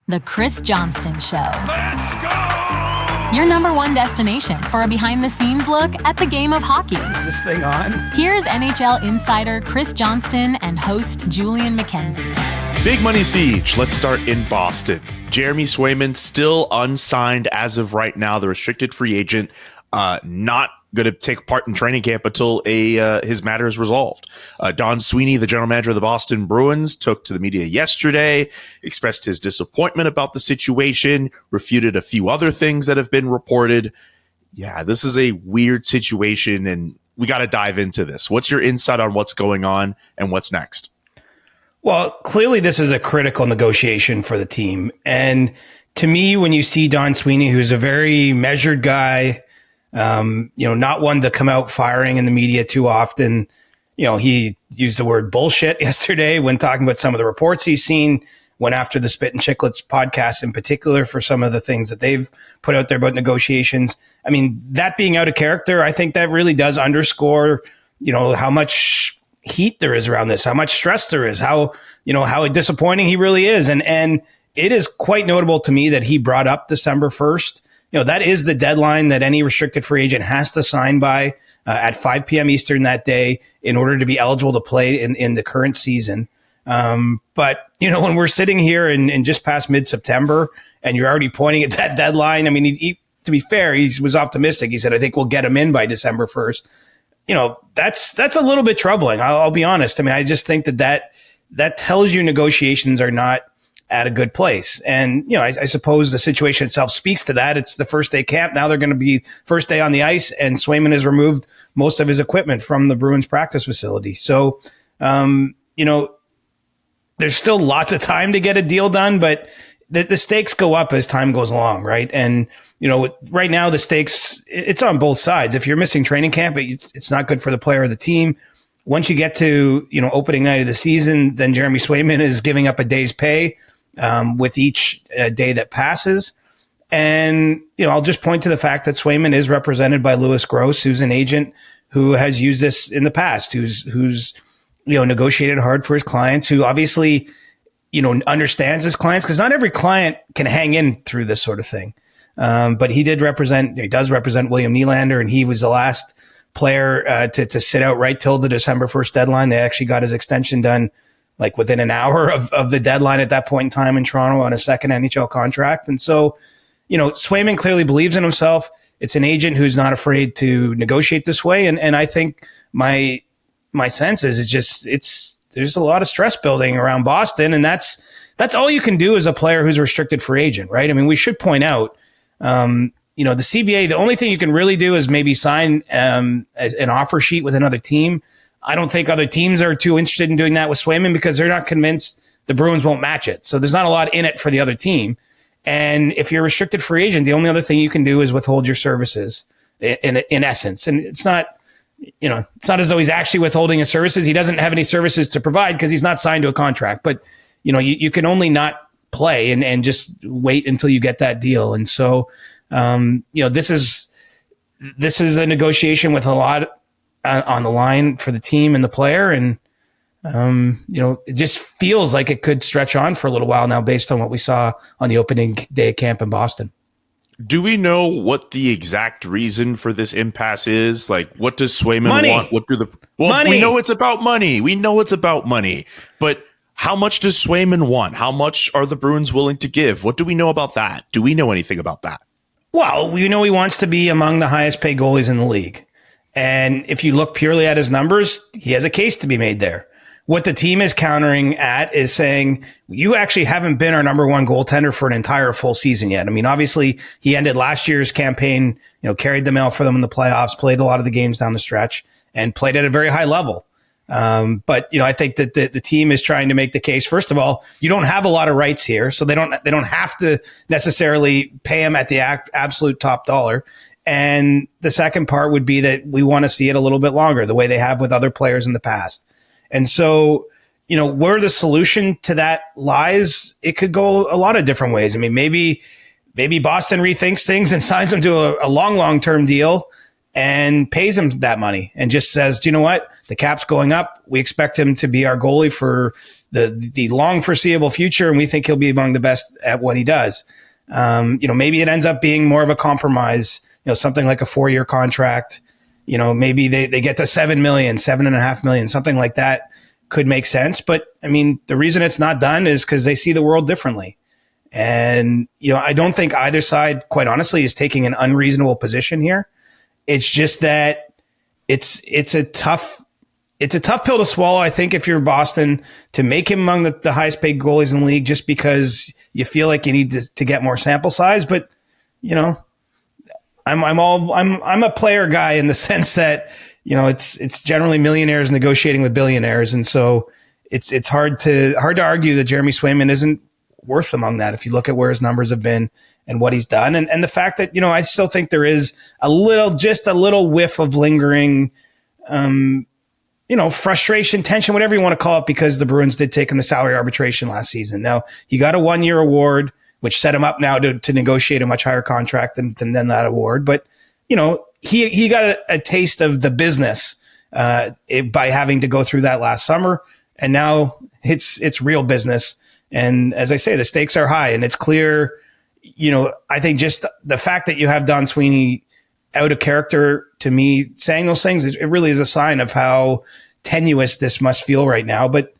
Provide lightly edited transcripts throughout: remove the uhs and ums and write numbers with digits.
The Chris Johnston Show. Let's go! Your number one destination for a behind-the-scenes look at the game of hockey. Is this thing on? Here's NHL insider Chris Johnston and host Julian McKenzie. Big money siege. Let's start in Boston. Jeremy Swayman still unsigned as of right now. The restricted free agent, not going to take part in training camp until his matter is resolved. Don Sweeney, the general manager of the Boston Bruins, took to the media yesterday, expressed his disappointment about the situation, refuted a few other things that have been reported. Yeah, this is a weird situation, and we got to dive into this. What's your insight on what's going on and what's next? Well, clearly this is a critical negotiation for the team. And to me, when you see Don Sweeney, who's a very measured guy, not one to come out firing in the media too often. He used the word bullshit yesterday when talking about some of the reports he's seen, went after the Spit and Chicklets podcast in particular for some of the things that they've put out there about negotiations. I mean, that being out of character, I think that really does underscore, how much heat there is around this, how much stress there is, how disappointing he really is. And it is quite notable to me that he brought up December 1st. That is the deadline that any restricted free agent has to sign by at 5 p.m. Eastern that day in order to be eligible to play in the current season. But when we're sitting here in just past mid-September and you're already pointing at that deadline, I mean, he, to be fair, he was optimistic. He said, I think we'll get him in by December 1st. That's a little bit troubling. I'll be honest. I mean, I just think that tells you negotiations are not at a good place. And, I suppose the situation itself speaks to that. It's the first day camp. Now they're going to be first day on the ice, and Swayman has removed most of his equipment from the Bruins practice facility. So, there's still lots of time to get a deal done, but the stakes go up as time goes along, right? And, right now the stakes, it's on both sides. If you're missing training camp, it's not good for the player or the team. Once you get to, opening night of the season, then Jeremy Swayman is giving up a day's pay with each day that passes. And, I'll just point to the fact that Swayman is represented by Louis Gross, who's an agent who has used this in the past, who's negotiated hard for his clients, who obviously, understands his clients, because not every client can hang in through this sort of thing. But he does represent William Nylander, and he was the last player to sit out right till the December 1st deadline. They actually got his extension done like within an hour of the deadline at that point in time in Toronto on a second NHL contract. And so, Swayman clearly believes in himself. It's an agent who's not afraid to negotiate this way. And I think my sense is there's a lot of stress building around Boston. And that's all you can do as a player who's a restricted free agent, right? I mean, we should point out, the CBA, the only thing you can really do is maybe sign an offer sheet with another team. I don't think other teams are too interested in doing that with Swayman because they're not convinced the Bruins won't match it. So there's not a lot in it for the other team. And if you're a restricted free agent, the only other thing you can do is withhold your services in essence. And it's not as though he's actually withholding his services. He doesn't have any services to provide because he's not signed to a contract. But, you can only not play and just wait until you get that deal. And so, this is a negotiation with a lot on the line for the team and the player. And, it just feels like it could stretch on for a little while now based on what we saw on the opening day of camp in Boston. Do we know what the exact reason for this impasse is? Like, what does Swayman want? Money. We know it's about money. But how much does Swayman want? How much are the Bruins willing to give? What do we know about that? Do we know anything about that? Well, we know he wants to be among the highest paid goalies in the league. And if you look purely at his numbers, he has a case to be made there. What the team is countering at is saying, you actually haven't been our number one goaltender for an entire full season yet. I mean, obviously he ended last year's campaign, carried the mail for them in the playoffs, played a lot of the games down the stretch and played at a very high level. But I think that the team is trying to make the case. First of all, you don't have a lot of rights here, so they don't have to necessarily pay him at the absolute top dollar. And the second part would be that we want to see it a little bit longer, the way they have with other players in the past. And so, where the solution to that lies, it could go a lot of different ways. I mean, maybe Boston rethinks things and signs him to a long-term deal and pays him that money and just says, do you know what? The cap's going up. We expect him to be our goalie for, the long foreseeable future, and we think he'll be among the best at what he does. Maybe it ends up being more of a compromise, something like a 4-year contract. Maybe they get to 7 million, 7.5 million, something like that could make sense. But I mean, the reason it's not done is because they see the world differently. And, I don't think either side, quite honestly, is taking an unreasonable position here. It's just that it's a tough pill to swallow, I think, if you're Boston, to make him among the highest paid goalies in the league just because you feel like you need to get more sample size. But, I'm a player guy in the sense that, it's generally millionaires negotiating with billionaires. And so it's hard to argue that Jeremy Swayman isn't worth among that if you look at where his numbers have been and what he's done. And the fact that, I still think there is just a little whiff of lingering, frustration, tension, whatever you want to call it, because the Bruins did take him to salary arbitration last season. Now, he got a 1-year award, which set him up now to negotiate a much higher contract than that award. But, he got a taste of the business by having to go through that last summer. And now it's real business. And as I say, the stakes are high, and it's clear, I think just the fact that you have Don Sweeney out of character, to me, saying those things, it really is a sign of how tenuous this must feel right now. But,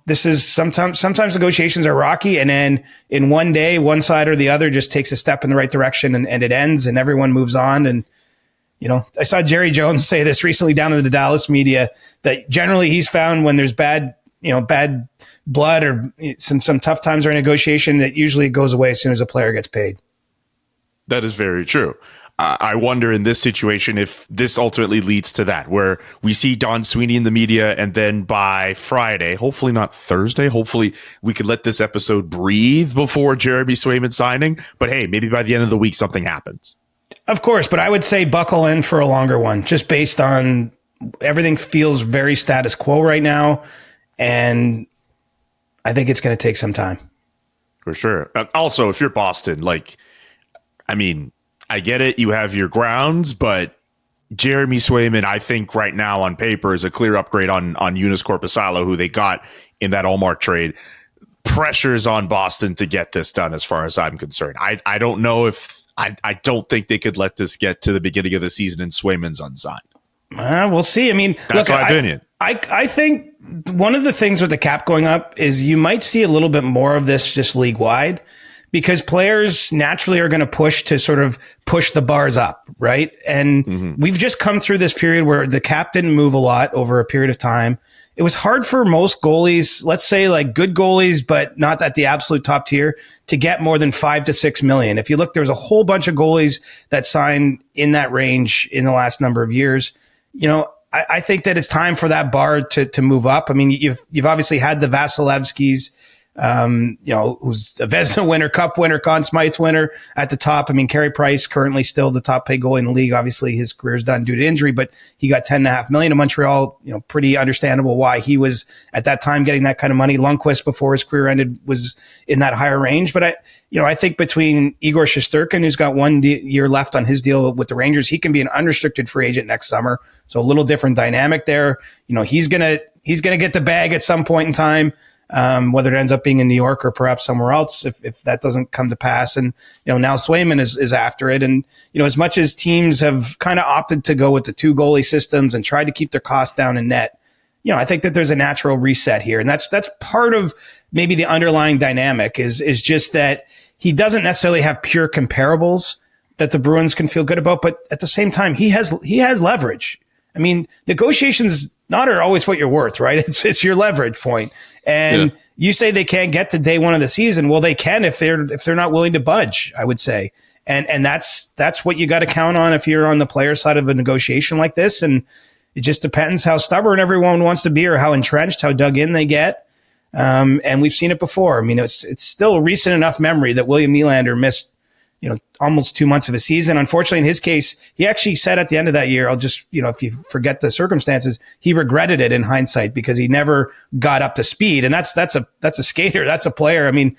this is sometimes negotiations are rocky, and then in one day, one side or the other just takes a step in the right direction and it ends and everyone moves on. And, I saw Jerry Jones say this recently down in the Dallas media, that generally he's found when there's bad blood or some tough times during negotiation, that usually goes away as soon as a player gets paid. That is very true. I wonder in this situation if this ultimately leads to that, where we see Don Sweeney in the media, and then by Friday, hopefully not Thursday, hopefully we could let this episode breathe before Jeremy Swayman signing. But hey, maybe by the end of the week, something happens. Of course, but I would say buckle in for a longer one, just based on everything feels very status quo right now. And I think it's going to take some time. For sure. Also, if you're Boston, I get it. You have your grounds, but Jeremy Swayman, I think right now on paper, is a clear upgrade on Joonas Korpisalo, who they got in that Allmark trade. Pressure's on Boston to get this done, as far as I'm concerned. I don't know if I don't think they could let this get to the beginning of the season and Swayman's unsigned. We'll see. I mean, that's my opinion. I think one of the things with the cap going up is you might see a little bit more of this just league wide, because players naturally are going to push the bars up, right? And we've just come through this period where the cap didn't move a lot over a period of time. It was hard for most goalies, let's say like good goalies, but not at the absolute top tier, to get more than 5 to 6 million. If you look, there was a whole bunch of goalies that signed in that range in the last number of years. I think that it's time for that bar to move up. I mean, you've obviously had the Vasilevskys, who's a Vezina winner, Cup winner, Conn Smythe winner at the top. I mean, Carey Price currently still the top paid goalie in the league. Obviously, his career's done due to injury, but he got 10.5 million in Montreal. Pretty understandable why he was at that time getting that kind of money. Lundqvist, before his career ended, was in that higher range. But I think between Igor Shesterkin, who's got 1 year left on his deal with the Rangers, he can be an unrestricted free agent next summer. So a little different dynamic there. He's gonna get the bag at some point in time. Whether it ends up being in New York or perhaps somewhere else, if that doesn't come to pass. And, now Swayman is after it. And, as much as teams have kind of opted to go with the 2 goalie systems and tried to keep their costs down in net, I think that there's a natural reset here. And that's part of maybe the underlying dynamic is just that he doesn't necessarily have pure comparables that the Bruins can feel good about. But at the same time, he has leverage. I mean, negotiations not are always what you're worth, right? It's your leverage point. And you say they can't get to day one of the season. Well, they can if they're not willing to budge, I would say. And that's what you got to count on if you're on the player side of a negotiation like this. And it just depends how stubborn everyone wants to be, or how entrenched, how dug in they get. And we've seen it before. I mean, it's still a recent enough memory that William Nylander missed, almost 2 months of a season. Unfortunately, in his case, he actually said at the end of that year, if you forget the circumstances, he regretted it in hindsight because he never got up to speed. And that's a skater. That's a player. I mean,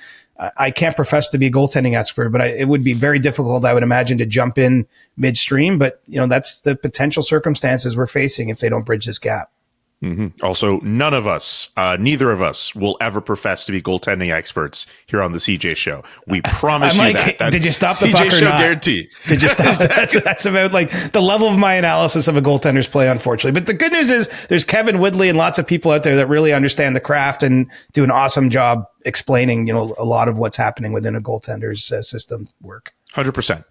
I can't profess to be a goaltending expert, but it would be very difficult, I would imagine, to jump in midstream. But, that's the potential circumstances we're facing if they don't bridge this gap. Also, neither of us will ever profess to be goaltending experts here on the CJ Show. We promise you that. Did you stop the CJ puck or Show not? guarantee. Did you stop? That's about like the level of my analysis of a goaltender's play, unfortunately. But the good news is there's Kevin Woodley and lots of people out there that really understand the craft and do an awesome job explaining, a lot of what's happening within a goaltender's system work. 100%.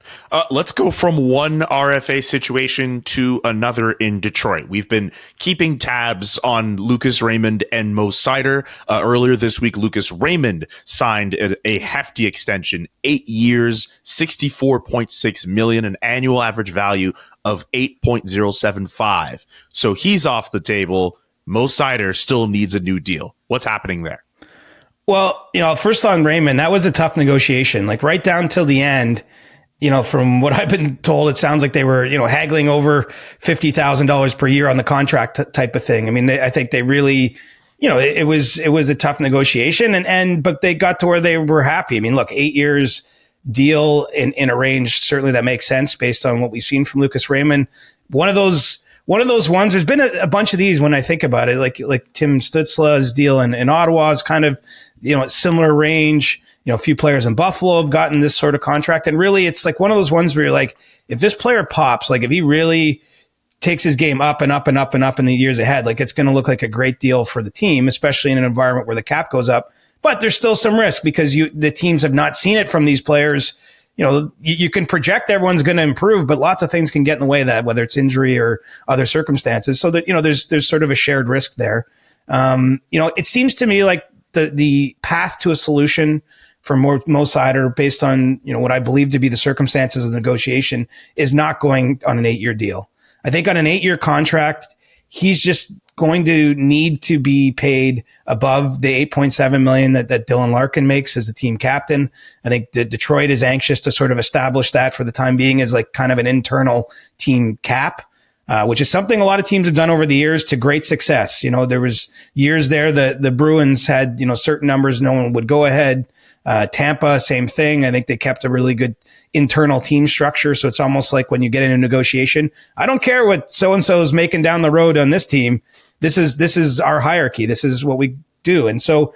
Let's go from one RFA situation to another in Detroit. We've been keeping tabs on Lucas Raymond and Mo Seider. Earlier this week, Lucas Raymond signed a hefty extension, 8 years, $64.6 million, an annual average value of $8.075. So he's off the table. Mo Seider still needs a new deal. What's happening there? Well, first on Raymond, that was a tough negotiation. Like right down till the end, from what I've been told, it sounds like they were, haggling over $50,000 per year on the contract type of thing. I mean, I think they really, it was a tough negotiation but they got to where they were happy. I mean, look, 8 years deal in a range, certainly that makes sense based on what we've seen from Lucas Raymond. One of those ones, there's been a bunch of these when I think about it, like Tim Stützle's deal in Ottawa is kind of, similar range. A few players in Buffalo have gotten this sort of contract. And really, it's like one of those ones where you're like, if this player pops, like if he really takes his game up and up and up and up in the years ahead, like it's going to look like a great deal for the team, especially in an environment where the cap goes up. But there's still some risk because the teams have not seen it from these players. You can project everyone's going to improve, but lots of things can get in the way of that, whether it's injury or other circumstances. So that, there's sort of a shared risk there. It seems to me like the path to a solution for Mo Seider based on, what I believe to be the circumstances of the negotiation is not going on an 8-year deal. I think on an 8-year contract, he's just going to need to be paid above the $8.7 million that Dylan Larkin makes as the team captain. I think Detroit is anxious to sort of establish that for the time being as like kind of an internal team cap. Which is something a lot of teams have done over the years to great success. There was years there the Bruins had, certain numbers no one would go ahead. Tampa, same thing. I think they kept a really good internal team structure. So it's almost like when you get in a negotiation, I don't care what so-and-so is making down the road on this team. This is our hierarchy. This is what we do. And so,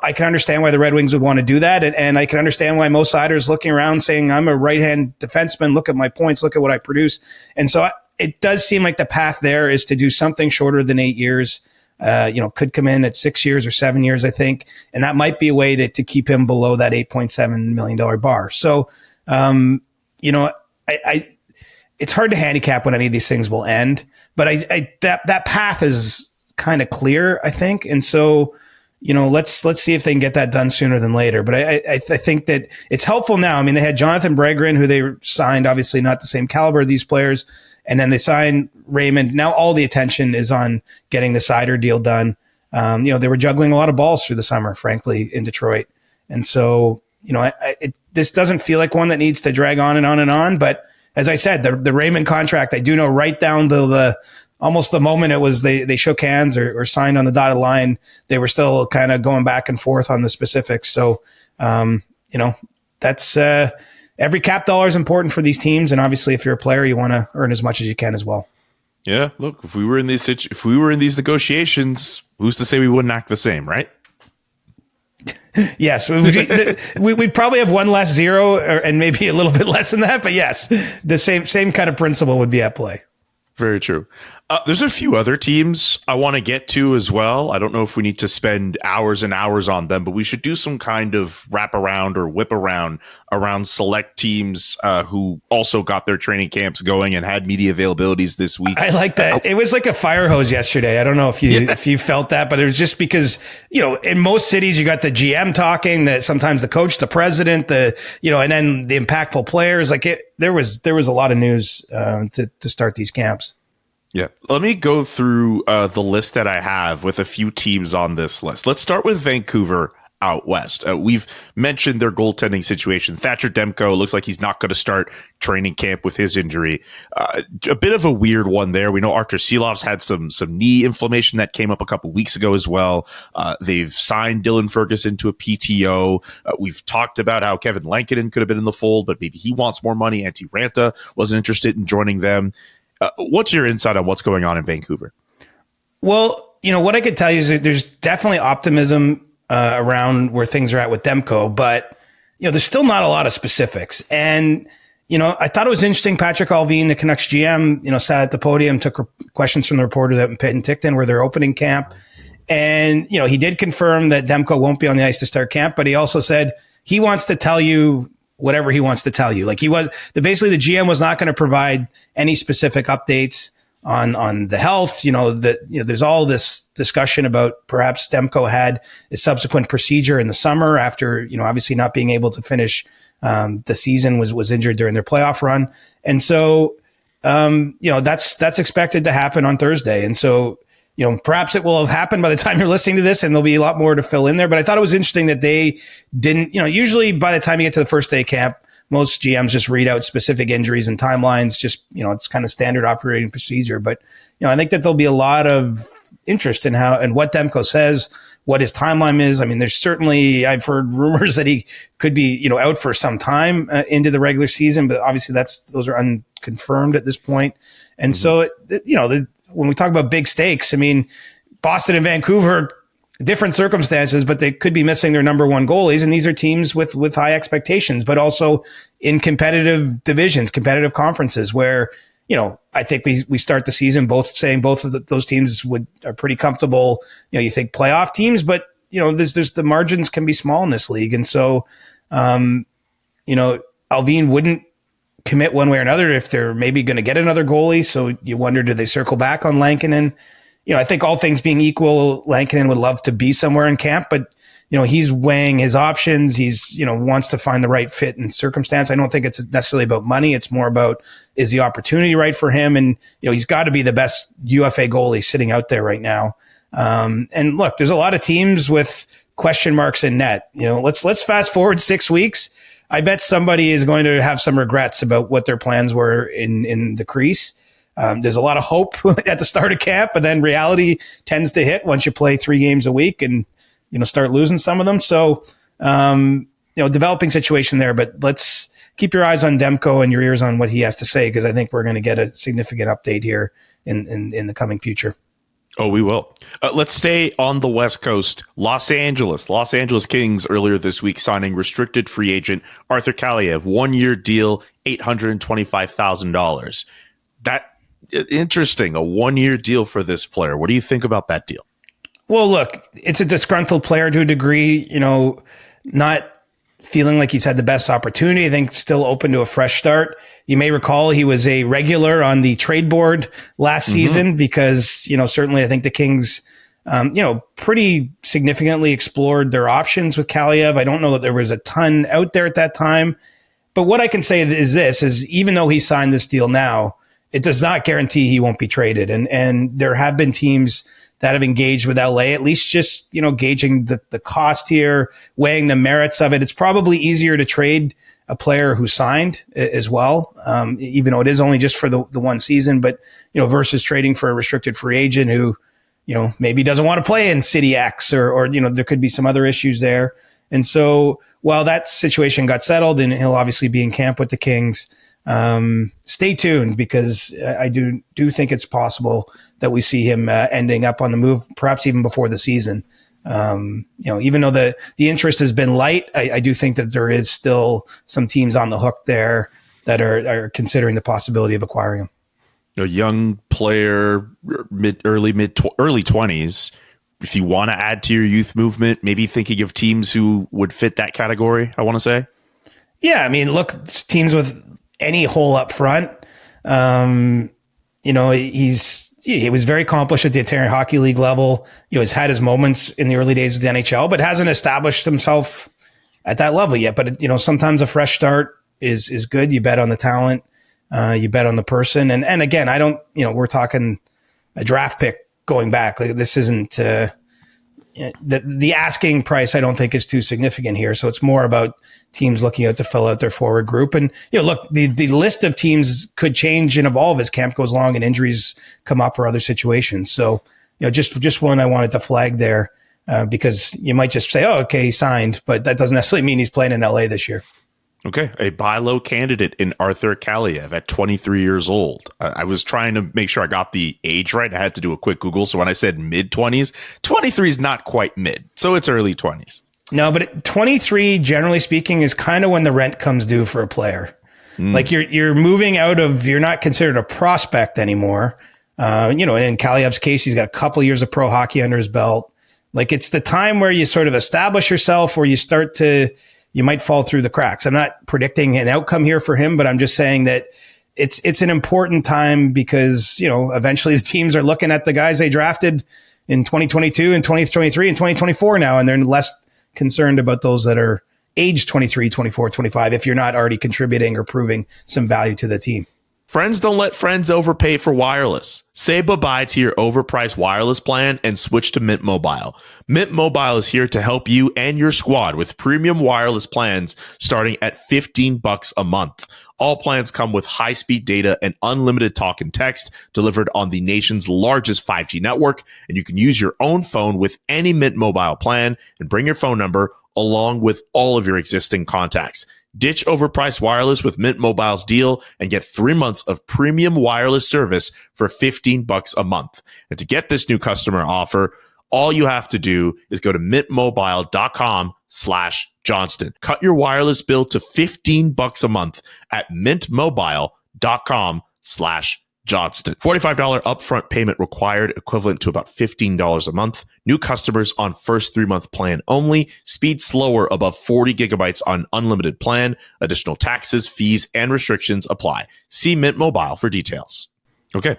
I can understand why the Red Wings would want to do that. And I can understand why Mo Seider is looking around saying, I'm a right-hand defenseman. Look at my points. Look at what I produce. And so it does seem like the path there is to do something shorter than 8 years. Could come in at 6 years or 7 years, I think. And that might be a way to keep him below that $8.7 million bar. So, it's hard to handicap when any of these things will end, but that path is kind of clear, I think. And so, let's see if they can get that done sooner than later. But I think that it's helpful now. I mean, they had Jonathan Bregren, who they signed, obviously not the same caliber of these players. And then they signed Raymond. Now all the attention is on getting the Seider deal done. They were juggling a lot of balls through the summer, frankly, in Detroit. And so, this doesn't feel like one that needs to drag on and on and on. But as I said, the Raymond contract, I do know right down to almost the moment it was they shook hands or signed on the dotted line, they were still kind of going back and forth on the specifics. So, that's every cap dollar is important for these teams. And obviously, if you're a player, you want to earn as much as you can as well. Yeah, look, if we were in these negotiations, who's to say we wouldn't act the same, right? Yes, we'd probably have one less zero and maybe a little bit less than that. But yes, the same kind of principle would be at play. Very true. There's a few other teams I want to get to as well. I don't know if we need to spend hours and hours on them, but we should do some kind of wraparound or whip around select teams who also got their training camps going and had media availabilities this week. I like that. It was like a fire hose yesterday. I don't know if you felt that, but it was just because, in most cities you got the GM talking, that sometimes the coach, the president, and then the impactful players. There was a lot of news to start these camps. Yeah. Let me go through the list that I have with a few teams on this list. Let's start with Vancouver out west. We've mentioned their goaltending situation. Thatcher Demko looks like he's not going to start training camp with his injury. A bit of a weird one there. We know Artur Silov's had some knee inflammation that came up a couple weeks ago as well. They've signed Dylan Ferguson to a PTO. We've talked about how Kevin Lankinen could have been in the fold, but maybe he wants more money. Antti Ranta wasn't interested in joining them. What's your insight on what's going on in Vancouver? Well, what I could tell you is that there's definitely optimism around where things are at with Demko, but there's still not a lot of specifics. And I thought it was interesting. Patrick Allvin, the Canucks GM, sat at the podium, took questions from the reporters at Pitt and Ticton where they're opening camp. And, he did confirm that Demko won't be on the ice to start camp, but he also said he wants to tell you whatever he wants to tell you. Like basically the GM was not going to provide any specific updates on the health. There's all this discussion about perhaps Demko had a subsequent procedure in the summer after, obviously not being able to finish the season, was injured during their playoff run. And so, that's expected to happen on Thursday. And so, perhaps it will have happened by the time you're listening to this and there'll be a lot more to fill in there. But I thought it was interesting that they didn't, usually by the time you get to the first day camp, most GMs just read out specific injuries and timelines. Just, it's kind of standard operating procedure. But, I think that there'll be a lot of interest in how and what Demko says, what his timeline is. I mean, there's certainly, I've heard rumors that he could be, out for some time into the regular season, but obviously those are unconfirmed at this point. And so, when we talk about big stakes, I mean, Boston and Vancouver, different circumstances, but they could be missing their number one goalies. And these are teams with high expectations, but also in competitive divisions, competitive conferences where, I think we start the season both of those teams are pretty comfortable. You think playoff teams, but there's the margins can be small in this league. And so, Allvin wouldn't commit one way or another if they're maybe going to get another goalie. So you wonder, do they circle back on Lankinen? I think all things being equal, Lankinen would love to be somewhere in camp, but he's weighing his options. He's, wants to find the right fit and circumstance. I don't think it's necessarily about money. It's more about, is the opportunity right for him? And, he's got to be the best UFA goalie sitting out there right now. And look, there's a lot of teams with question marks in net. Let's fast forward 6 weeks. I bet somebody is going to have some regrets about what their plans were in the crease. There's a lot of hope at the start of camp, but then reality tends to hit once you play 3 games a week and, start losing some of them. So, developing situation there, but let's keep your eyes on Demko and your ears on what he has to say, because I think we're going to get a significant update here in the coming future. Oh, we will. Let's stay on the West Coast. Los Angeles Kings earlier this week signing restricted free agent Arthur Kaliyev, 1-year deal, $825,000. That interesting, a 1-year deal for this player. What do you think about that deal? Well, look, it's a disgruntled player to a degree, not feeling like he's had the best opportunity. I think still open to a fresh start. You may recall he was a regular on the trade board last season because, certainly I think the Kings, pretty significantly explored their options with Kaliyev. I don't know that there was a ton out there at that time, but what I can say is even though he signed this deal now, it does not guarantee he won't be traded. And there have been teams that have engaged with LA, at least just, gauging the cost here, weighing the merits of it. It's probably easier to trade a player who signed as well, even though it is only just for the one season, but, versus trading for a restricted free agent who, maybe doesn't want to play in City X or, there could be some other issues there. And so while that situation got settled and he'll obviously be in camp with the Kings, stay tuned, because I do think it's possible that we see him ending up on the move, perhaps even before the season. Even though the interest has been light, I do think that there is still some teams on the hook there that are considering the possibility of acquiring him. A young player, early 20s. If you want to add to your youth movement, maybe thinking of teams who would fit that category, I want to say. Yeah, I mean, look, it's teams with any hole up front. He was very accomplished at the Ontario Hockey League level. He's had his moments in the early days of the NHL, but hasn't established himself at that level yet. But sometimes a fresh start is good. You bet on the talent, you bet on the person, and again, I don't. We're talking a draft pick going back. Like, this isn't the asking price. I don't think is too significant here. So it's more about teams looking out to fill out their forward group. And, look, the list of teams could change and evolve as camp goes along and injuries come up or other situations. So, just one I wanted to flag there because you might just say, oh, okay, he signed, but that doesn't necessarily mean he's playing in LA this year. Okay, a buy low candidate in Arthur Kaliyev at 23 years old. I was trying to make sure I got the age right. I had to do a quick Google. So when I said mid-20s, 23 is not quite mid. So it's early 20s. No, but 23, generally speaking, is kind of when the rent comes due for a player. Like you're moving out of, you're not considered a prospect anymore. And in Kaliyev's case, he's got a couple of years of pro hockey under his belt. Like it's the time where you sort of establish yourself, where you might fall through the cracks. I'm not predicting an outcome here for him, but I'm just saying that it's an important time because, eventually the teams are looking at the guys they drafted in 2022 and 2023 and 2024 now, and they're less concerned about those that are age 23, 24, 25, if you're not already contributing or proving some value to the team. Friends don't let friends overpay for wireless. Say bye-bye to your overpriced wireless plan and switch to Mint Mobile. Mint Mobile is here to help you and your squad with premium wireless plans starting at $15 a month. All plans come with high-speed data and unlimited talk and text delivered on the nation's largest 5G network, and you can use your own phone with any Mint Mobile plan and bring your phone number along with all of your existing contacts. Ditch overpriced wireless with Mint Mobile's deal and get 3 months of premium wireless service for $15 a month. And to get this new customer offer, all you have to do is go to mintmobile.com/Johnston. Cut your wireless bill to $15 a month at mintmobile.com/Johnston. $45 upfront payment required, equivalent to about $15 a month. New customers on first 3-month plan only. Speed slower above 40 gigabytes on unlimited plan. Additional taxes, fees, and restrictions apply. See Mint Mobile for details. Okay.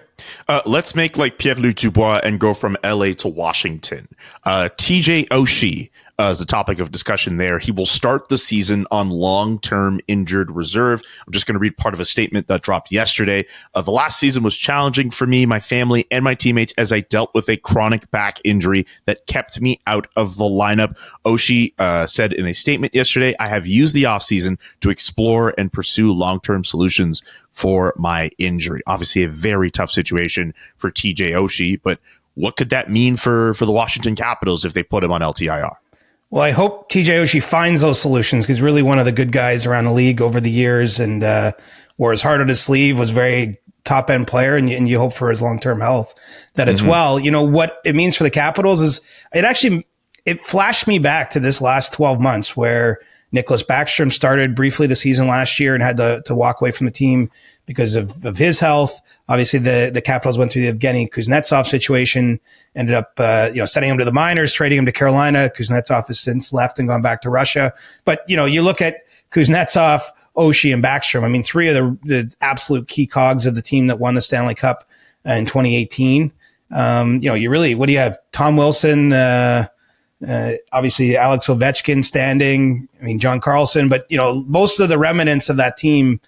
Let's make like Pierre-Luc Dubois and go from LA to Washington. TJ Oshie is the topic of discussion there. He will start the season on long-term injured reserve. I'm just going to read part of a statement that dropped yesterday. The last season was challenging for me, my family, and my teammates as I dealt with a chronic back injury that kept me out of the lineup. Oshie said in a statement yesterday, I have used the offseason to explore and pursue long-term solutions for my injury. Obviously, a very tough situation for TJ Oshie, but what could that mean for the Washington Capitals if they put him on LTIR? Well, I hope TJ Oshie finds those solutions because really one of the good guys around the league over the years and wore his heart on his sleeve, was very top end player, and you hope for his long-term health that as well. What it means for the Capitals is it flashed me back to this last 12 months where Nicholas Backstrom started briefly the season last year and had to walk away from the team because of his health. Obviously, the Capitals went through the Evgeny Kuznetsov situation, ended up sending him to the minors, trading him to Carolina. Kuznetsov has since left and gone back to Russia. But, you look at Kuznetsov, Oshie, and Backstrom. I mean, three of the absolute key cogs of the team that won the Stanley Cup in 2018. You really, what do you have? Tom Wilson, obviously Alex Ovechkin standing. I mean, John Carlson, but most of the remnants of that team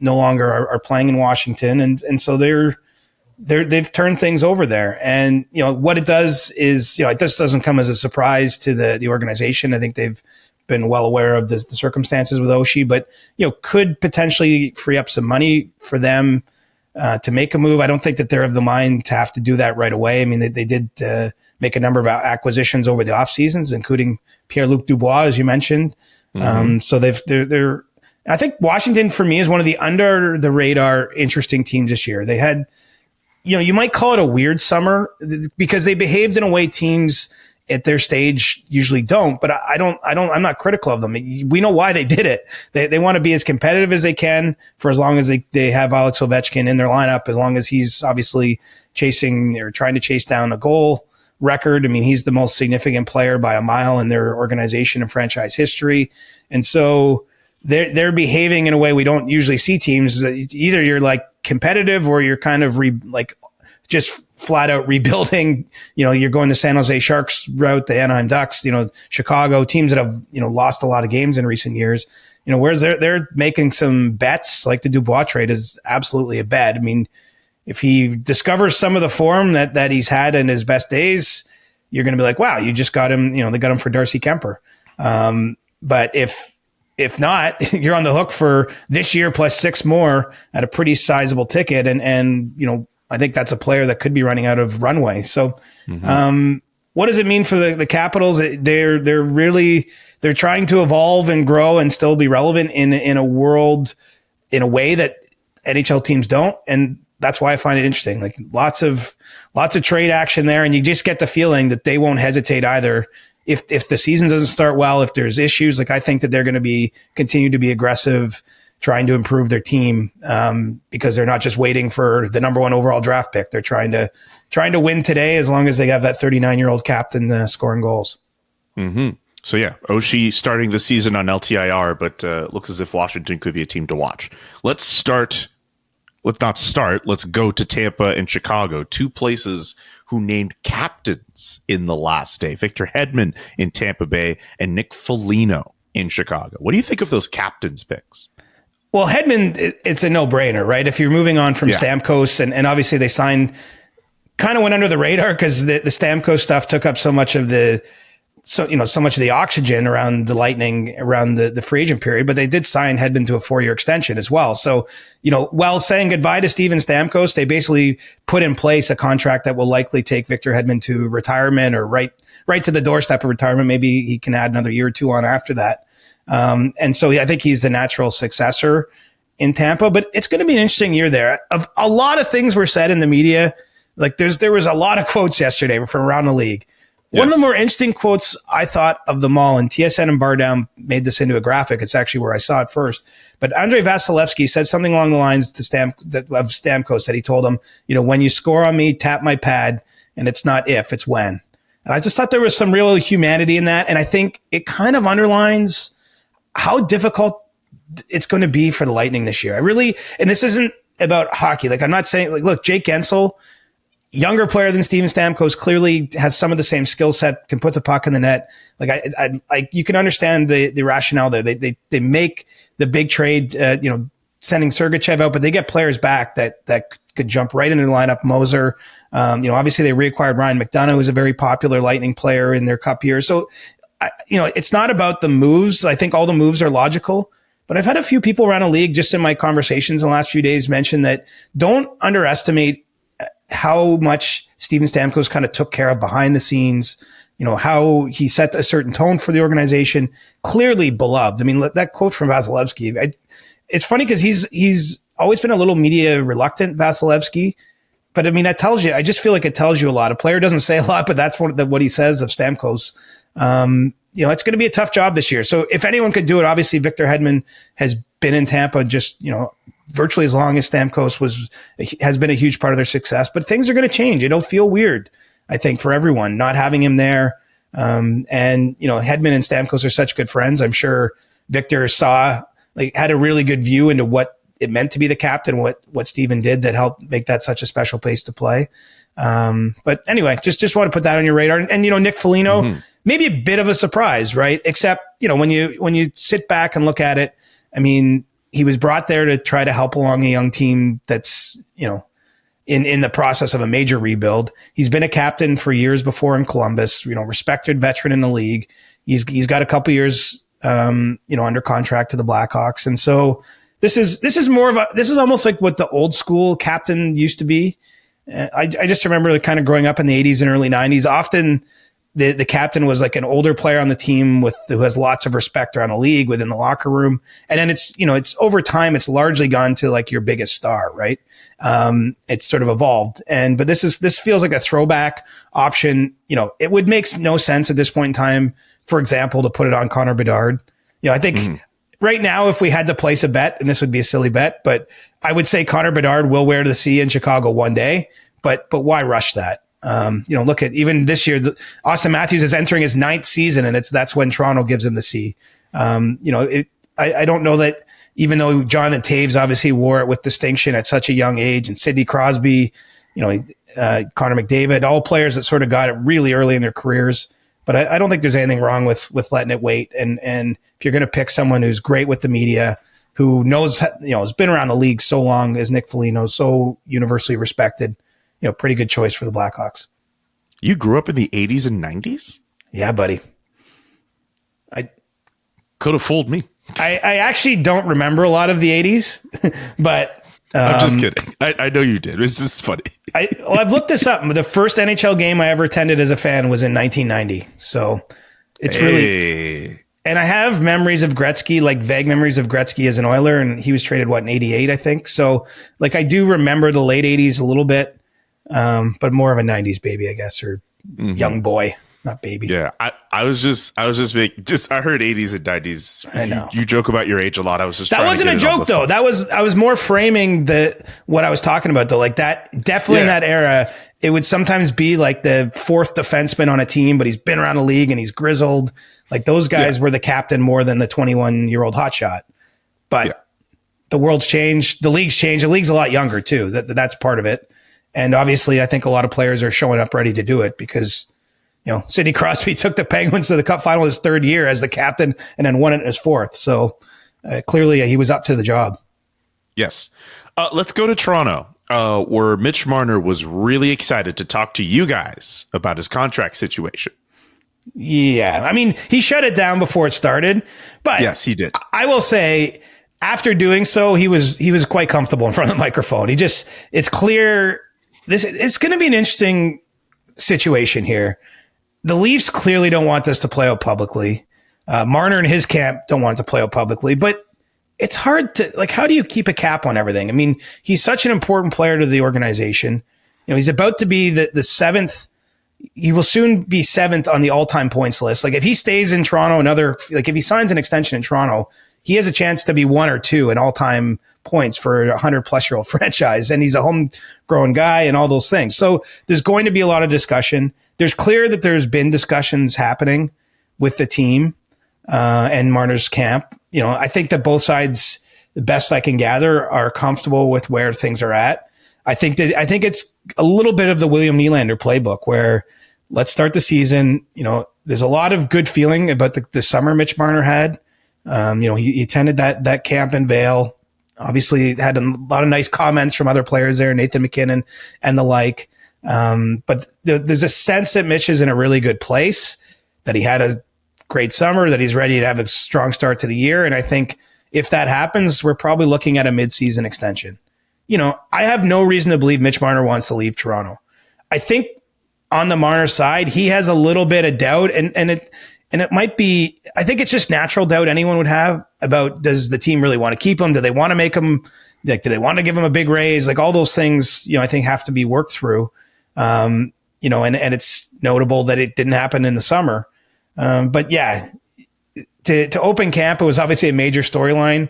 no longer are playing in Washington, and so they've turned things over there. And what it does is it just doesn't come as a surprise to the organization. I think they've been well aware of the circumstances with Oshie, but could potentially free up some money for them to make a move. I don't think that they're of the mind to have to do that right away. I mean, they did make a number of acquisitions over the off seasons, including Pierre-Luc Dubois, as you mentioned. So they're I think Washington for me is one of the under the radar interesting teams this year. They had, you might call it a weird summer because they behaved in a way teams at their stage usually don't, but I'm not critical of them. We know why they did it. They want to be as competitive as they can for as long as they have Alex Ovechkin in their lineup, as long as he's obviously chasing or trying to chase down a goal record. I mean, he's the most significant player by a mile in their organization and franchise history. And so they're behaving in a way we don't usually see teams. Either you're like competitive or you're kind of just flat out rebuilding. You're going the San Jose Sharks route, the Anaheim Ducks, Chicago, teams that have, lost a lot of games in recent years. Whereas they're making some bets, like the Dubois trade is absolutely a bet. I mean, if he discovers some of the form that he's had in his best days, you're going to be like, wow, you just got him, they got him for Darcy Kemper. But if not, you're on the hook for this year plus 6 more at a pretty sizable ticket. And I think that's a player that could be running out of runway. So what does it mean for the Capitals? They're trying to evolve and grow and still be relevant in a world in a way that NHL teams don't. And that's why I find it interesting. Like lots of trade action there. And you just get the feeling that they won't hesitate either. If the season doesn't start well, if there's issues, like I think that they're going to continue to be aggressive, trying to improve their team, because they're not just waiting for the number 1 overall draft pick. They're trying to win today, as long as they have that 39-year-old captain scoring goals. Mm-hmm. So yeah, Oshie starting the season on LTIR, but looks as if Washington could be a team to watch. Let's go to Tampa and Chicago, 2 places who named captains in the last day. Victor Hedman in Tampa Bay and Nick Foligno in Chicago. What do you think of those captains picks? Well, Hedman, it's a no-brainer, right? If you're moving on from Stamkos, and obviously they signed, kind of went under the radar because the Stamkos stuff took up so much of the oxygen around the Lightning, around the free agent period, but they did sign Hedman to a 4-year extension as well. So, while saying goodbye to Steven Stamkos, they basically put in place a contract that will likely take Victor Hedman to retirement, or right to the doorstep of retirement. Maybe he can add another year or 2 on after that. And so I think he's the natural successor in Tampa, but it's going to be an interesting year there. A lot of things were said in the media. Like there was a lot of quotes yesterday from around the league. Yes. One of the more interesting quotes I thought of them all, and TSN and Bardown made this into a graphic. It's actually where I saw it first. But Andrei Vasilevsky said something along the lines of Stamkos, that he told him, when you score on me, tap my pad, and it's not if, it's when. And I just thought there was some real humanity in that. And I think it kind of underlines how difficult it's going to be for the Lightning this year. And this isn't about hockey. Like, I'm not saying, like, look, Jake Gensel, younger player than Steven Stamkos, clearly has some of the same skill set, can put the puck in the net. Like I you can understand the rationale there. They make the big trade, sending Sergachev out, but they get players back that could jump right into the lineup. Moser, obviously they reacquired Ryan McDonough, who's a very popular Lightning player in their cup year. So, it's not about the moves. I think all the moves are logical, but I've had a few people around the league just in my conversations in the last few days mention that don't underestimate how much Steven Stamkos kind of took care of behind the scenes, how he set a certain tone for the organization, clearly beloved. I mean, that quote from Vasilevsky, it's funny because he's always been a little media reluctant, Vasilevsky, but I mean, I just feel like it tells you a lot. A player doesn't say a lot, but that's what he says of Stamkos. It's going to be a tough job this year. So if anyone could do it, obviously Victor Hedman has been in Tampa just, virtually as long as Stamkos has been a huge part of their success, but things are going to change. It'll feel weird, I think, for everyone not having him there. And Hedman and Stamkos are such good friends. I'm sure Victor had a really good view into what it meant to be the captain, what Steven did that helped make that such a special place to play. But anyway, just want to put that on your radar. And Nick Foligno, maybe a bit of a surprise, right? Except, when you sit back and look at it, I mean, he was brought there to try to help along a young team that's, in the process of a major rebuild. He's been a captain for years before in Columbus, respected veteran in the league. He's got a couple years, under contract to the Blackhawks. And so this is almost like what the old school captain used to be. I just remember kind of growing up in the 80s and early 90s, often the captain was like an older player on the team who has lots of respect around the league within the locker room. And then it's over time, it's largely gone to like your biggest star, right? It's sort of evolved. But this feels like a throwback option. It would make no sense at this point in time, for example, to put it on Connor Bedard. I think right now, if we had to place a bet, and this would be a silly bet, but I would say Connor Bedard will wear the C in Chicago one day, but why rush that? Look at even this year, Austin Matthews is entering his 9th season, and that's when Toronto gives him the C. I don't know that, even though Jonathan Taves obviously wore it with distinction at such a young age, and Sidney Crosby, Connor McDavid, all players that sort of got it really early in their careers. But I don't think there's anything wrong with letting it wait. And if you're going to pick someone who's great with the media, who knows, has been around the league so long as Nick Foligno, so universally respected, pretty good choice for the Blackhawks. You grew up in the 80s and 90s? Yeah, buddy. I could have fooled me. I actually don't remember a lot of the 80s, but I'm just kidding. I know you did. It's just funny. I've looked this up. The first NHL game I ever attended as a fan was in 1990. So it's really... And I have memories of Gretzky, like vague memories of Gretzky as an Oiler, and he was traded, in 88, I think. So, like, I do remember the late 80s a little bit, but more of a 90s baby, I guess, or young boy, not baby. Yeah, I heard 80s and 90s. I know. You joke about your age a lot. I was just that wasn't a joke, though. I was more framing what I was talking about, though. Like, that, definitely in that era, it would sometimes be like the fourth defenseman on a team, but he's been around the league and he's grizzled. Like those guys were the captain more than the 21-year-old hotshot. But the world's changed. The league's changed. The league's a lot younger too. That's part of it. And obviously I think a lot of players are showing up ready to do it because, Sidney Crosby took the Penguins to the Cup final his third year as the captain and then won it in his fourth. So clearly he was up to the job. Yes. Let's go to Toronto. Where Mitch Marner was really excited to talk to you guys about his contract situation. Yeah. I mean, he shut it down before it started, but yes, he did. I will say after doing so, he was quite comfortable in front of the microphone. It's clear it's going to be an interesting situation here. The Leafs clearly don't want this to play out publicly. Marner and his camp don't want it to play out publicly, but it's hard to, like, how do you keep a cap on everything? I mean, he's such an important player to the organization. He's about to be the seventh. He will soon be seventh on the all-time points list. Like, if he stays in Toronto, if he signs an extension in Toronto, he has a chance to be one or two in all-time points for a 100-plus-year-old franchise. And he's a homegrown guy and all those things. So there's going to be a lot of discussion. There's clear that there's been discussions happening with the team and Marner's camp. I think that both sides, the best I can gather, are comfortable with where things are at. I think it's a little bit of the William Nylander playbook where let's start the season. There's a lot of good feeling about the summer Mitch Marner had. He attended that camp in Vail. Obviously had a lot of nice comments from other players there, Nathan McKinnon and the like. But there's a sense that Mitch is in a really good place, that he had a great summer, that he's ready to have a strong start to the year. And I think if that happens, we're probably looking at a mid-season extension. I have no reason to believe Mitch Marner wants to leave Toronto. I think on the Marner side, he has a little bit of doubt and it might be, I think it's just natural doubt anyone would have about, does the team really want to keep him? Do they want to make him, like, do they want to give him a big raise? Like, all those things, I think have to be worked through. And it's notable that it didn't happen in the summer. But yeah, to open camp, it was obviously a major storyline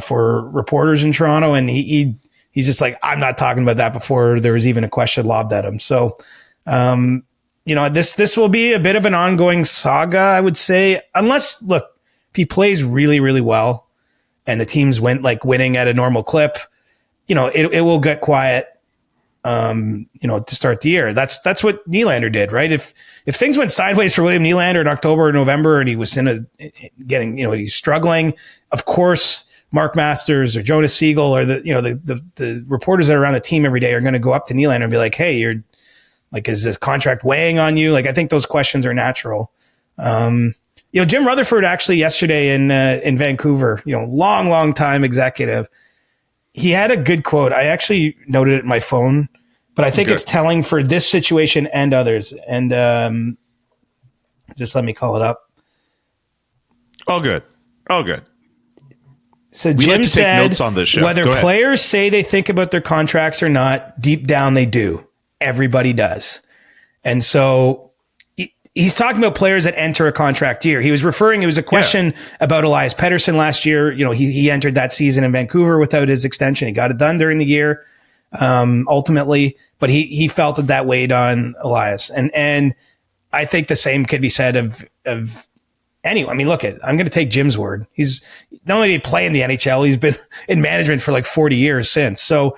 for reporters in Toronto, and he's just like, I'm not talking about that before there was even a question lobbed at him. So, this will be a bit of an ongoing saga, I would say, unless, look, if he plays really, really well and the teams winning at a normal clip, it will get quiet. To start the year. That's what Nylander did, right? If things went sideways for William Nylander in October or November and he was he's struggling, of course, Mark Masters or Jonas Siegel or the reporters that are around the team every day are going to go up to Nylander and be like, hey, you're like, is this contract weighing on you? Like, I think those questions are natural. Jim Rutherford actually yesterday in Vancouver, long time executive, he had a good quote. I actually noted it in my phone, but I think it's telling for this situation and others. And just let me call it up. All good. So we Jim like to take said, notes on this show. Whether players say they think about their contracts or not, deep down they do. Everybody does. And so he's talking about players that enter a contract year. It was a question about Elias Pettersson last year. He entered that season in Vancouver without his extension. He got it done during the year, ultimately, but he felt that weighed on Elias. And I think the same could be said of anyone. I mean, look, I'm going to take Jim's word. He's not only did he play in the NHL, he's been in management for like 40 years since. So,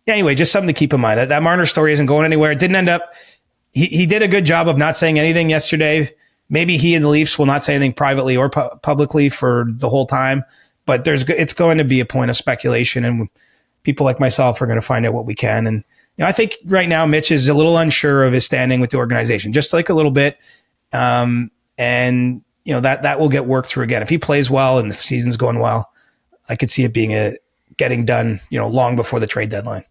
anyway, just something to keep in mind. That Marner story isn't going anywhere. It didn't end up. He did a good job of not saying anything yesterday. Maybe he and the Leafs will not say anything privately or publicly for the whole time, but it's going to be a point of speculation, and people like myself are going to find out what we can. And I think right now Mitch is a little unsure of his standing with the organization, just like a little bit. And that will get worked through again. If he plays well and the season's going well, I could see it being getting done, long before the trade deadline.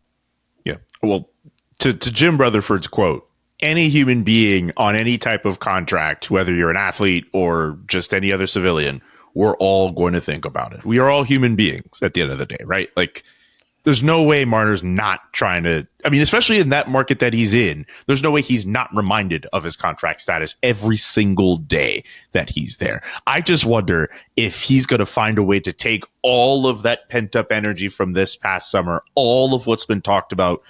Yeah. Well, to Jim Rutherford's quote, any human being on any type of contract, whether you're an athlete or just any other civilian, we're all going to think about it. We are all human beings at the end of the day, right? Like, there's no way Marner's not trying to, especially in that market that he's in, there's no way he's not reminded of his contract status every single day that he's there. I just wonder if he's going to find a way to take all of that pent up energy from this past summer, all of what's been talked about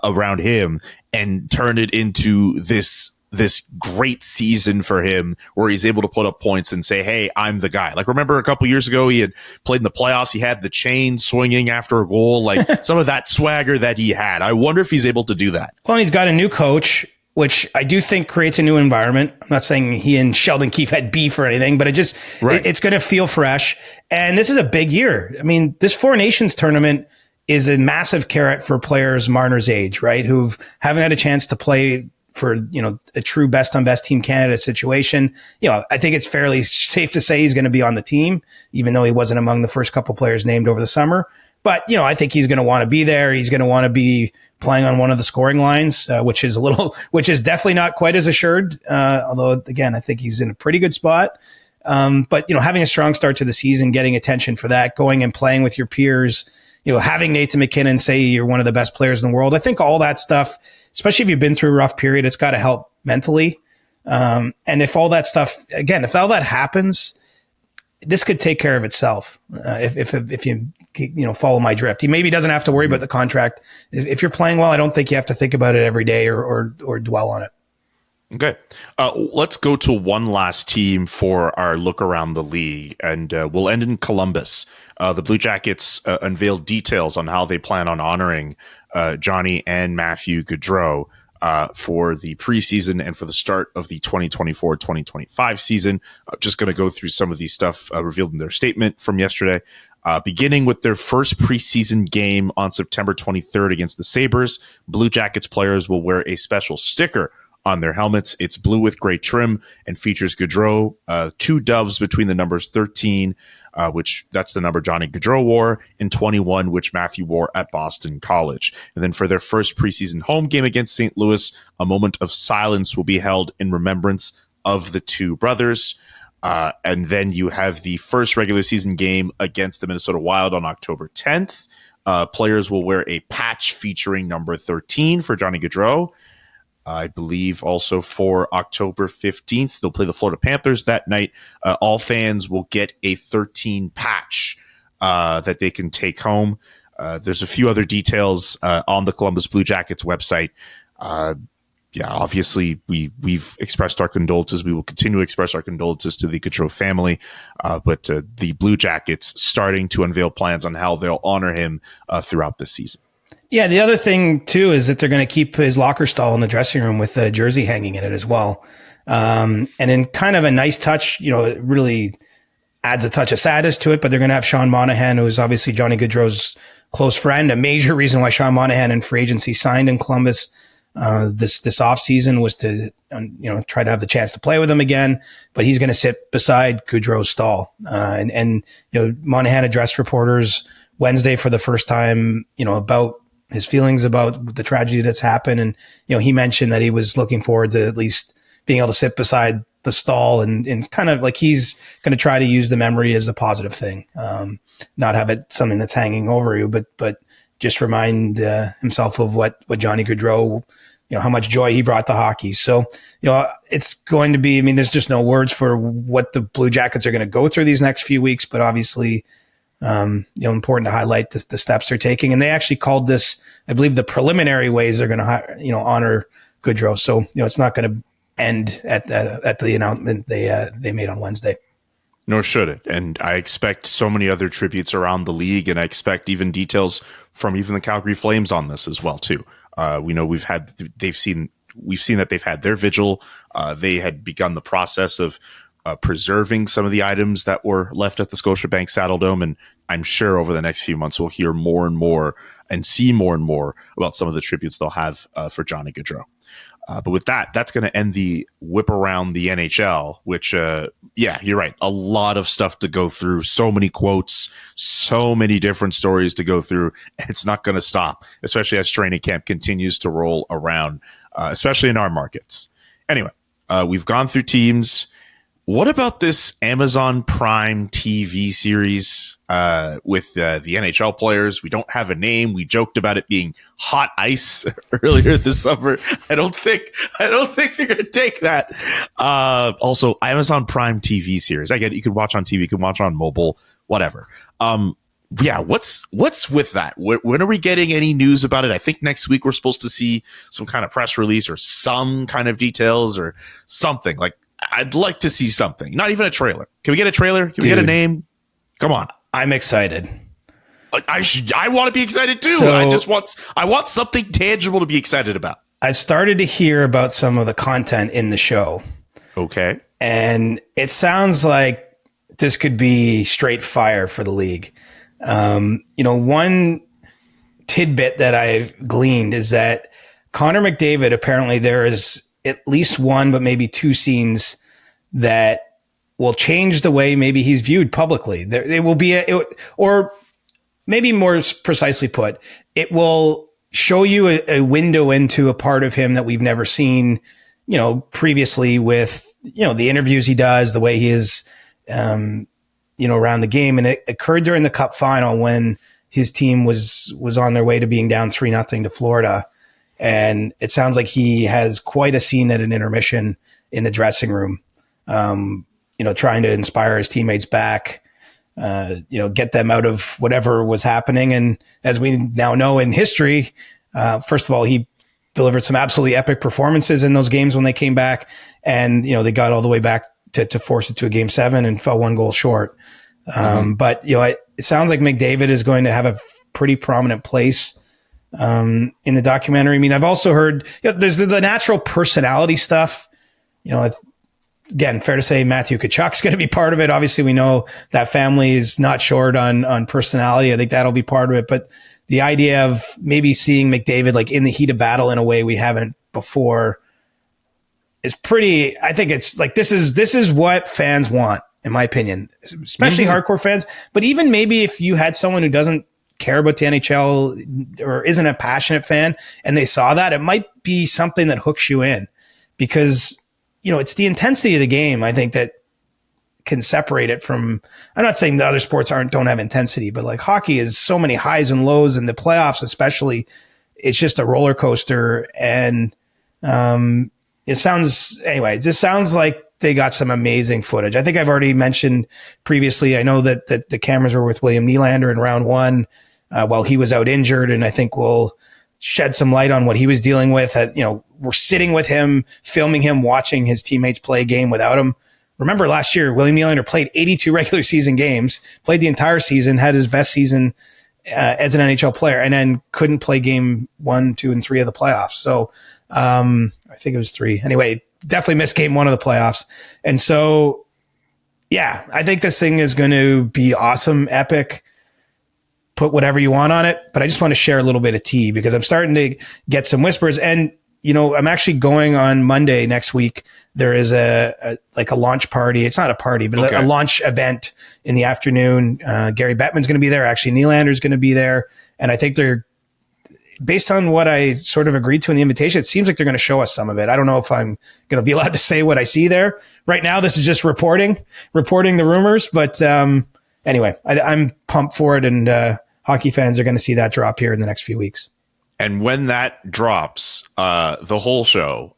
around him, and turn it into this great season for him where he's able to put up points and say, hey, I'm the guy. Like, remember a couple years ago, he had played in the playoffs. He had the chain swinging after a goal, like some of that swagger that he had. I wonder if he's able to do that. Well, he's got a new coach, which I do think creates a new environment. I'm not saying he and Sheldon Keefe had beef or anything, but it's going to feel fresh. And this is a big year. This Four Nations tournament is a massive carrot for players Marner's age, right? Who haven't had a chance to play for, a true best on best team candidate situation. I think it's fairly safe to say he's going to be on the team, even though he wasn't among the first couple players named over the summer. But, I think he's going to want to be there. He's going to want to be playing on one of the scoring lines, which is definitely not quite as assured. Although again, I think he's in a pretty good spot. But, having a strong start to the season, getting attention for that, going and playing with your peers, having Nathan McKinnon say you're one of the best players in the world. I think all that stuff, especially if you've been through a rough period, it's got to help mentally. And if all that stuff, again, if all that happens, this could take care of itself. If you follow my drift, he maybe doesn't have to worry about the contract. If you're playing well, I don't think you have to think about it every day or dwell on it. Okay. Let's go to one last team for our look around the league, and we'll end in Columbus. The Blue Jackets unveiled details on how they plan on honoring Johnny and Matthew Gaudreau for the preseason and for the start of the 2024-2025 season. Just going to go through some of the stuff revealed in their statement from yesterday. Beginning with their first preseason game on September 23rd against the Sabres, Blue Jackets players will wear a special sticker on their helmets. It's blue with gray trim and features Gaudreau, two doves between the numbers 13, which that's the number Johnny Gaudreau wore, and 21, which Matthew wore at Boston College. And then for their first preseason home game against St. Louis, a moment of silence will be held in remembrance of the two brothers. And then you have the first regular season game against the Minnesota Wild on October 10th. Players will wear a patch featuring number 13 for Johnny Gaudreau. I believe also for October 15th, they'll play the Florida Panthers that night. All fans will get a 13 patch that they can take home. There's a few other details on the Columbus Blue Jackets website. Obviously, we've expressed our condolences. We will continue to express our condolences to the Gaudreau family. But the Blue Jackets starting to unveil plans on how they'll honor him throughout this season. Yeah, the other thing, too, is that they're going to keep his locker stall in the dressing room with the jersey hanging in it as well. And in kind of a nice touch, it really adds a touch of sadness to it, but they're going to have Sean Monahan, who is obviously Johnny Gaudreau's close friend. A major reason why Sean Monahan in free agency signed in Columbus this offseason was to try to have the chance to play with him again, but he's going to sit beside Gaudreau's stall. And Monahan addressed reporters Wednesday for the first time, about his feelings about the tragedy that's happened. And, he mentioned that he was looking forward to at least being able to sit beside the stall and kind of like he's going to try to use the memory as a positive thing. Not have it something that's hanging over you, but just remind himself of what Johnny Gaudreau, how much joy he brought to hockey. So, it's going to be, there's just no words for what the Blue Jackets are going to go through these next few weeks, but obviously, important to highlight the steps they're taking. And they actually called this, I believe, the preliminary ways they're going to, honor Gaudreau. So, it's not going to end at the announcement they made on Wednesday. Nor should it. And I expect so many other tributes around the league, and I expect even details from even the Calgary Flames on this as well, too. We know we've seen that they've had their vigil. They had begun the process of preserving some of the items that were left at the Scotiabank Saddledome. And I'm sure over the next few months, we'll hear more and more and see more and more about some of the tributes they'll have for Johnny Gaudreau. But with that, that's going to end the whip around the NHL, which, yeah, you're right. A lot of stuff to go through. So many quotes, so many different stories to go through. It's not going to stop, especially as training camp continues to roll around, especially in our markets. Anyway, we've gone through teams. What about this Amazon Prime TV series with the NHL players? We don't have a name. We joked about it being hot ice earlier this summer. I don't think they're going to take that. Also, Amazon Prime TV series. I get it. You can watch on TV. You can watch on mobile. Whatever. Yeah, what's with that? When are we getting any news about it? I think next week we're supposed to see some kind of press release or some kind of details or something. Like, I'd like to see something. Not even a trailer. Can we get a trailer? Can we get a name? Come on. I'm excited. I want to be excited too. So, I want something tangible to be excited about. I've started to hear about some of the content in the show. Okay. And it sounds like this could be straight fire for the league. One tidbit that I've gleaned is that Connor McDavid, apparently there is at least one, but maybe two scenes that will change the way maybe he's viewed publicly. It will be, or maybe more precisely put, it will show you a window into a part of him that we've never seen, previously with, the interviews he does, the way he is, around the game. And it occurred during the Cup final when his team was on their way to being down 3-0 to Florida. And it sounds like he has quite a scene at an intermission in the dressing room, trying to inspire his teammates back, get them out of whatever was happening. And as we now know in history, first of all, he delivered some absolutely epic performances in those games when they came back. And, they got all the way back to force it to a Game 7 and fell one goal short. But, it sounds like McDavid is going to have a pretty prominent place in the documentary. I mean, I've also heard there's the natural personality stuff. Again, fair to say Matthew Tkachuk's going to be part of it. Obviously, we know that family is not short on personality. I think that'll be part of it. But the idea of maybe seeing McDavid like in the heat of battle in a way we haven't before is pretty. I think it's like this is what fans want, in my opinion, especially hardcore fans. But even maybe if you had someone who doesn't care about the NHL or isn't a passionate fan and they saw that, it might be something that hooks you in because, it's the intensity of the game, I think, that can separate it from, I'm not saying the other sports don't have intensity, but like hockey is so many highs and lows, and the playoffs especially, it's just a roller coaster. And it sounds like they got some amazing footage. I think I've already mentioned previously, I know that the cameras were with William Nylander in round one while he was out injured, and I think we'll shed some light on what he was dealing with. We're sitting with him, filming him, watching his teammates play a game without him. Remember last year, William Nylander played 82 regular season games, played the entire season, had his best season as an NHL player, and then couldn't play game 1, 2, and 3 of the playoffs. So I think it was 3. Anyway, definitely missed game 1 of the playoffs. And so, yeah, I think this thing is going to be awesome, epic. Put whatever you want on it, but I just want to share a little bit of tea because I'm starting to get some whispers. And, I'm actually going on Monday next week. There is a launch party. It's not a party, but a launch event in the afternoon. Gary Bettman's going to be there. Actually, Nylander's going to be there. And I think they're, based on what I sort of agreed to in the invitation, it seems like they're going to show us some of it. I don't know if I'm going to be allowed to say what I see there. Right now, this is just reporting the rumors. But anyway, I'm pumped for it. And hockey fans are going to see that drop here in the next few weeks. And when that drops, the whole show,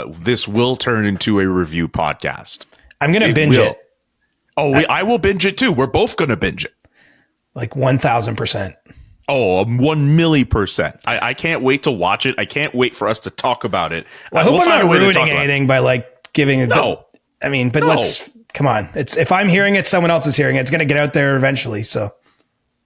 this will turn into a review podcast. I'm going to binge it. Oh, I will binge it too. We're both going to binge it. Like 1,000%. Oh, 1,000,000%. I can't wait to watch it. I can't wait for us to talk about it. Well, I hope I'm not ruining anything by like giving it. No. Let's come on. It's if I'm hearing it, someone else is hearing it. It's going to get out there eventually. So.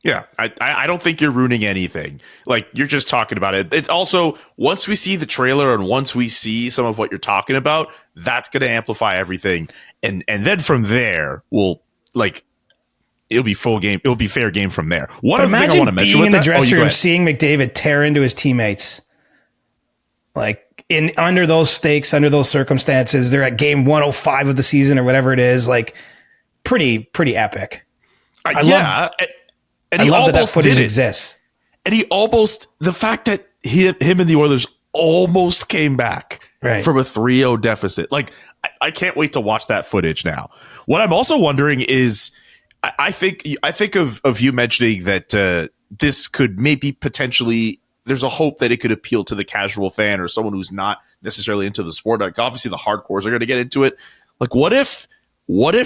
Yeah, I don't think you're ruining anything. Like, you're just talking about it. It's also, once we see the trailer and once we see some of what you're talking about, that's going to amplify everything. And then from there, it'll be full game. It'll be fair game from there. One other thing I want to mention being in the dressing room, seeing McDavid tear into his teammates. Like, under those stakes, under those circumstances, they're at game 105 of the season or whatever it is, like pretty epic. I love that footage exists. And he almost, the fact that him and the Oilers almost came back from a 3-0 deficit. Like, I can't wait to watch that footage now. What I'm also wondering is, I think of you mentioning that this could maybe potentially, there's a hope that it could appeal to the casual fan or someone who's not necessarily into the sport. Like, obviously the hardcores are going to get into it. Like, what if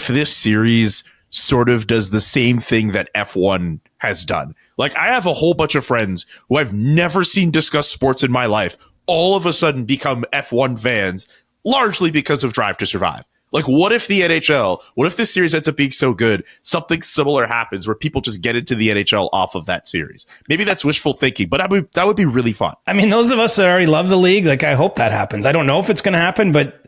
this series sort of does the same thing that F1 has done? Like, I have a whole bunch of friends who I've never seen discuss sports in my life all of a sudden become F1 fans, largely because of Drive to Survive. Like, what if the NHL, what if this series ends up being so good, something similar happens where people just get into the NHL off of that series? Maybe that's wishful thinking, but that would be really fun. I mean, those of us that already love the league, like, I hope that happens. I don't know if it's going to happen, but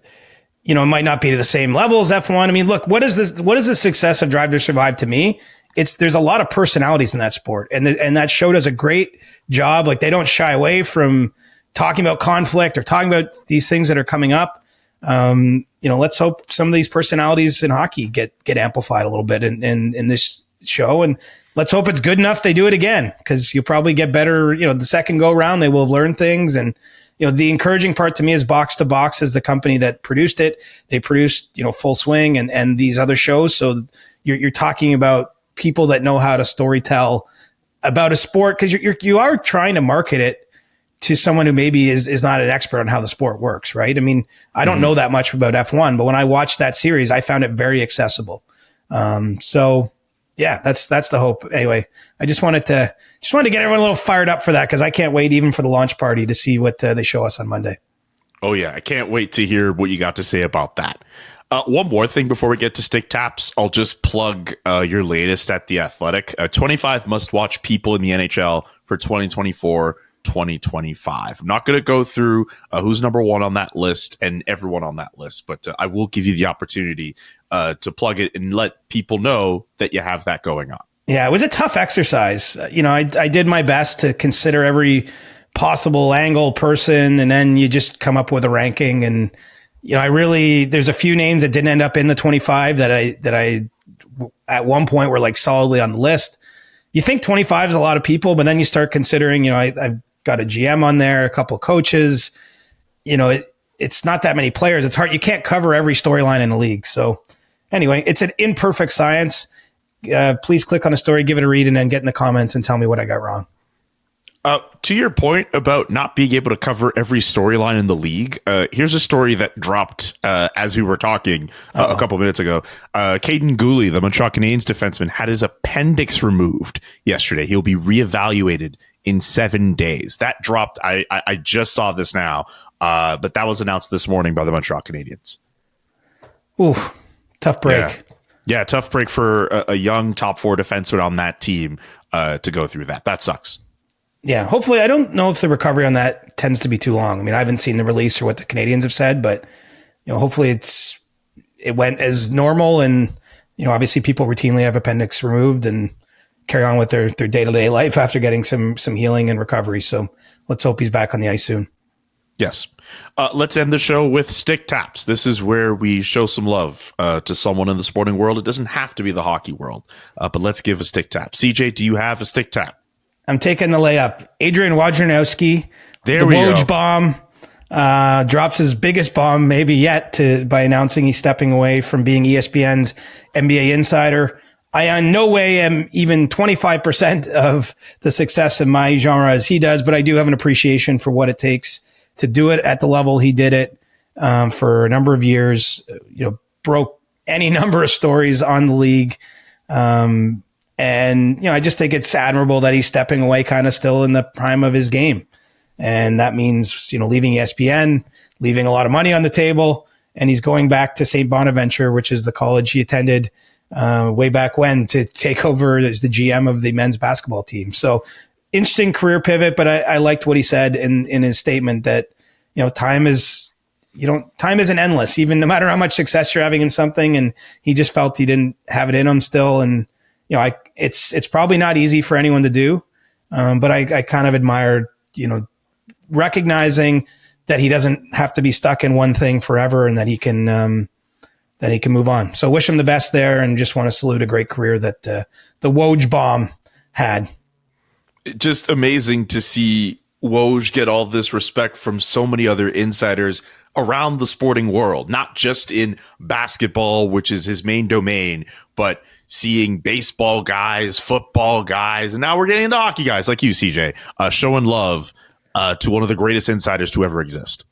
it might not be to the same level as F1. I mean, look, what is the success of Drive to Survive to me? There's a lot of personalities in that sport, and that show does a great job. Like, they don't shy away from talking about conflict or talking about these things that are coming up. Let's hope some of these personalities in hockey get amplified a little bit in this show, and let's hope it's good enough they do it again, because you'll probably get better. The second go round, they will have learned things. And the encouraging part to me is Box to Box is the company that produced it. They produced Full Swing and these other shows. So you're talking about people that know how to storytell about a sport, because you are trying to market it to someone who maybe is not an expert on how the sport works, right? I mean, I don't know that much about F1, but when I watched that series, I found it very accessible. So yeah, that's the hope. Anyway, I just wanted to get everyone a little fired up for that, because I can't wait even for the launch party to see what they show us on Monday. Oh yeah, I can't wait to hear what you got to say about that. One more thing before we get to Stick Taps, I'll just plug your latest at The Athletic. 25 must-watch people in the NHL for 2024-2025. I'm not going to go through who's number one on that list and everyone on that list, but I will give you the opportunity to plug it and let people know that you have that going on. Yeah, it was a tough exercise. I did my best to consider every possible angle, person, and then you just come up with a ranking. And there's a few names that didn't end up in the 25 that I at one point were like solidly on the list. You think 25 is a lot of people, but then you start considering, I've got a GM on there, a couple of coaches, it's not that many players. It's hard. You can't cover every storyline in the league. So anyway, it's an imperfect science. Please click on a story, give it a read, and then get in the comments and tell me what I got wrong. To your point about not being able to cover every storyline in the league, here's a story that dropped as we were talking a couple minutes ago. Caden Gooley, the Montreal Canadiens defenseman, had his appendix removed yesterday. He'll be reevaluated in 7 days. That dropped. I just saw this now, but that was announced this morning by the Montreal Canadiens. Ooh, tough break. Yeah, tough break for a young top four defenseman on that team to go through that. That sucks. Yeah, hopefully, I don't know if the recovery on that tends to be too long. I mean, I haven't seen the release or what the Canadians have said, but hopefully it went as normal, and obviously people routinely have appendix removed and carry on with their day-to-day life after getting some healing and recovery. So let's hope he's back on the ice soon. Yes. Let's end the show with Stick Taps. This is where we show some love to someone in the sporting world. It doesn't have to be the hockey world, but let's give a stick tap. CJ, do you have a stick tap? I'm taking the layup. Adrian Wojnarowski, the Woj bomb, drops his biggest bomb maybe yet by announcing he's stepping away from being ESPN's NBA insider. I in no way am even 25% of the success in my genre as he does, but I do have an appreciation for what it takes to do it at the level he did it for a number of years. Broke any number of stories on the league. And, I just think it's admirable that he's stepping away kind of still in the prime of his game. And that means, leaving ESPN, leaving a lot of money on the table, and he's going back to St. Bonaventure, which is the college he attended way back when, to take over as the GM of the men's basketball team. So interesting career pivot, but I liked what he said in his statement that, time isn't endless, even no matter how much success you're having in something. And he just felt he didn't have it in him still. And, it's probably not easy for anyone to do. But I kind of admired, recognizing that he doesn't have to be stuck in one thing forever, and that he can move on. So wish him the best there, and just want to salute a great career that the Woj bomb had. Just amazing to see Woj get all this respect from so many other insiders around the sporting world, not just in basketball, which is his main domain, but seeing baseball guys, football guys, and now we're getting into hockey guys like you, CJ, showing love to one of the greatest insiders to ever exist.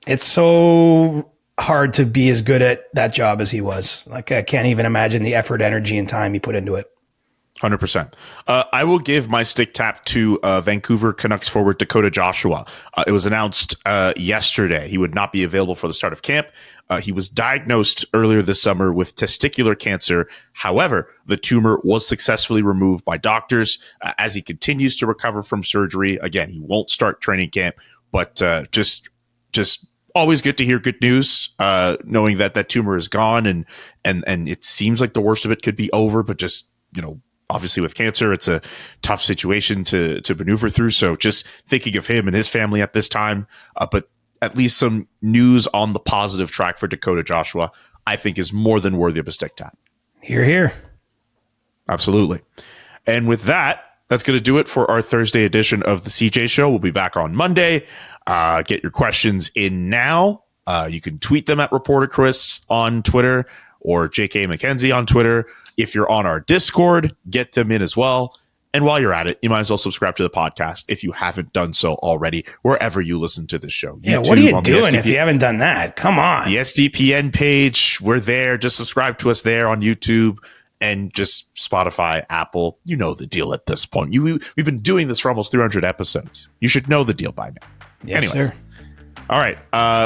It's so hard to be as good at that job as he was. Like, I can't even imagine the effort, energy, and time he put into it. 100%. I will give my stick tap to Vancouver Canucks forward Dakota Joshua. It was announced yesterday he would not be available for the start of camp. He was diagnosed earlier this summer with testicular cancer. However, the tumor was successfully removed by doctors as he continues to recover from surgery. Again, he won't start training camp, but just always good to hear good news, knowing that that tumor is gone, and it seems like the worst of it could be over, but just, obviously with cancer, it's a tough situation to maneuver through. So just thinking of him and his family at this time, but at least some news on the positive track for Dakota Joshua, I think is more than worthy of a stick tap. Hear, hear. Absolutely. And with that, that's going to do it for our Thursday edition of the CJ Show. We'll be back on Monday. Get your questions in now. You can tweet them at Reporter Chris on Twitter or JK McKenzie on Twitter. If you're on our Discord, get them in as well. And while you're at it, you might as well subscribe to the podcast if you haven't done so already, wherever you listen to this show. Yeah, YouTube, what are you doing if you haven't done that? Come on. The SDPN page, we're there. Just subscribe to us there on YouTube and just Spotify, Apple. You know the deal at this point. We've been doing this for almost 300 episodes. You should know the deal by now. Yes, sir. All right.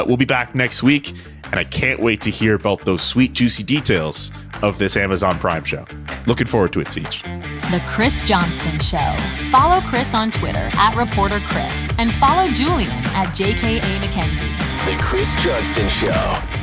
We'll be back next week, and I can't wait to hear about those sweet, juicy details of this Amazon Prime show. Looking forward to it, Siege. The Chris Johnston Show. Follow Chris on Twitter at Reporter Chris, and follow Julian at JKA McKenzie. The Chris Johnston Show.